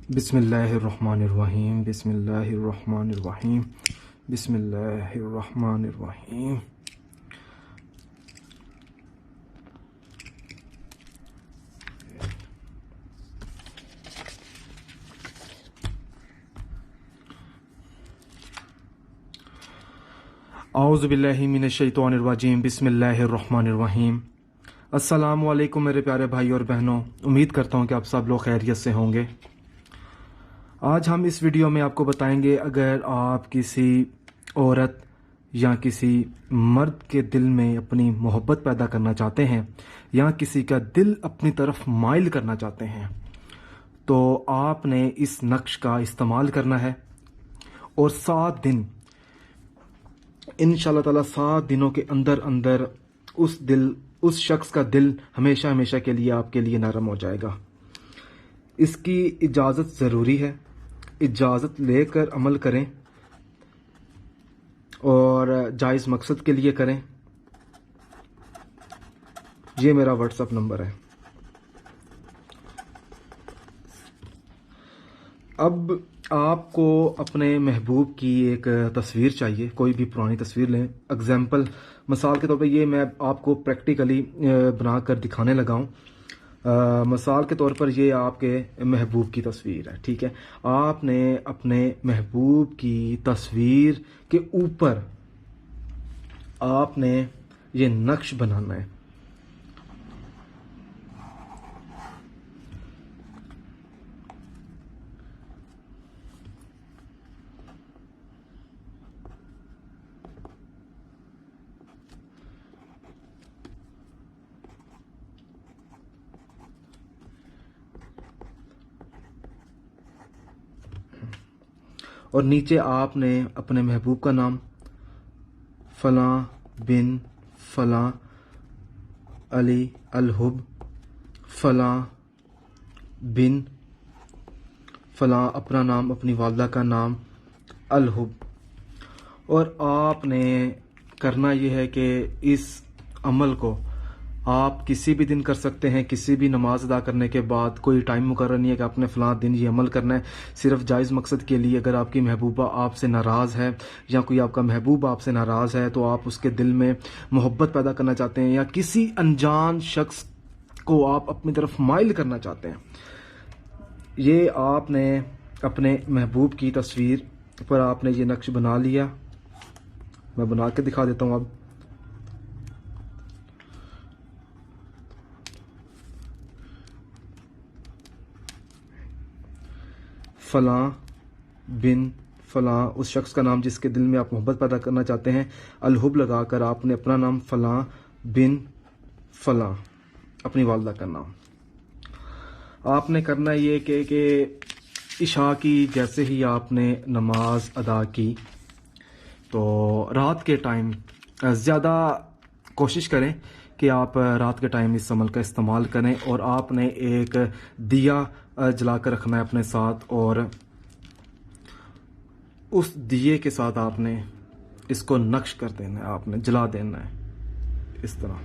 بسم اللہ الرحمن الرحیم، بسم اللہ الرحمن الرحیم، بسم اللہ الرحمن الرحیم۔ اعوذ باللہ من الشیطان الرجیم، بسم اللہ الرحمن الرحیم۔ السلام علیکم میرے پیارے بھائی اور بہنوں، امید کرتا ہوں کہ آپ سب لوگ خیریت سے ہوں گے۔ آج ہم اس ویڈیو میں آپ کو بتائیں گے، اگر آپ کسی عورت یا کسی مرد کے دل میں اپنی محبت پیدا کرنا چاہتے ہیں یا کسی کا دل اپنی طرف مائل کرنا چاہتے ہیں تو آپ نے اس نقش کا استعمال کرنا ہے، اور 7 دن انشاءاللہ تعالی 7 دنوں کے اندر اندر اس شخص کا دل ہمیشہ ہمیشہ کے لیے آپ کے لیے نرم ہو جائے گا۔ اس کی اجازت ضروری ہے، اجازت لے کر عمل کریں اور جائز مقصد کے لیے کریں۔ یہ میرا واٹس ایپ نمبر ہے۔ اب آپ کو اپنے محبوب کی ایک تصویر چاہیے، کوئی بھی پرانی تصویر لیں۔ اگزامپل، مثال کے طور پہ یہ میں آپ کو پریکٹیکلی بنا کر دکھانے لگا ہوں۔ مثال کے طور پر یہ آپ کے محبوب کی تصویر ہے، ٹھیک ہے۔ آپ نے اپنے محبوب کی تصویر کے اوپر آپ نے یہ نقش بنانا ہے۔ اور نیچے آپ نے اپنے محبوب کا نام فلاں بن فلاں علی الحب فلاں بن فلاں، اپنا نام، اپنی والدہ کا نام الحب۔ اور آپ نے کرنا یہ ہے کہ اس عمل کو آپ کسی بھی دن کر سکتے ہیں، کسی بھی نماز ادا کرنے کے بعد۔ کوئی ٹائم مقرر نہیں ہے کہ آپ نے فلاں دن یہ عمل کرنا ہے، صرف جائز مقصد کے لیے۔ اگر آپ کی محبوبہ آپ سے ناراض ہے یا کوئی آپ کا محبوب آپ سے ناراض ہے تو آپ اس کے دل میں محبت پیدا کرنا چاہتے ہیں، یا کسی انجان شخص کو آپ اپنی طرف مائل کرنا چاہتے ہیں، یہ آپ نے اپنے محبوب کی تصویر پر آپ نے یہ نقش بنا لیا۔ میں بنا کے دکھا دیتا ہوں۔ اب فلاں بن فلاں، اس شخص کا نام جس کے دل میں آپ محبت پیدا کرنا چاہتے ہیں، الحب لگا کر آپ نے اپنا نام فلاں بن فلاں، اپنی والدہ کا نام۔ آپ نے کرنا یہ کہ عشاء کی جیسے ہی آپ نے نماز ادا کی تو رات کے ٹائم زیادہ کوشش کریں کہ آپ رات کے ٹائم اس عمل کا استعمال کریں، اور آپ نے ایک دیا جلا کر رکھنا ہے اپنے ساتھ، اور اس دیے کے ساتھ آپ نے اس کو نقش کر دینا ہے، آپ نے جلا دینا ہے اس طرح۔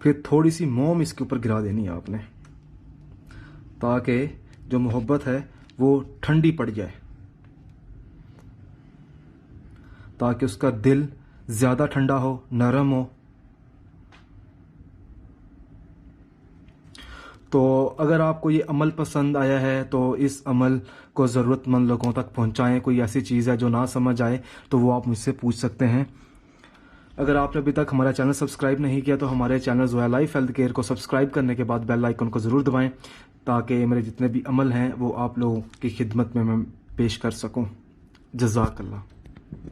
پھر تھوڑی سی موم اس کے اوپر گرا دینی ہے آپ نے، تاکہ جو محبت ہے وہ ٹھنڈی پڑ جائے، تاکہ اس کا دل زیادہ ٹھنڈا ہو، نرم ہو۔ تو اگر آپ کو یہ عمل پسند آیا ہے تو اس عمل کو ضرورت مند لوگوں تک پہنچائیں۔ کوئی ایسی چیز ہے جو نہ سمجھ آئے تو وہ آپ مجھ سے پوچھ سکتے ہیں۔ اگر آپ نے ابھی تک ہمارا چینل سبسکرائب نہیں کیا تو ہمارے channel Zoya life health care کو سبسکرائب کرنے کے بعد بیل آئیکن کو ضرور دبائیں، تاکہ میرے جتنے بھی عمل ہیں وہ آپ لوگوں کی خدمت میں پیش کر سکوں۔ جزاک اللہ۔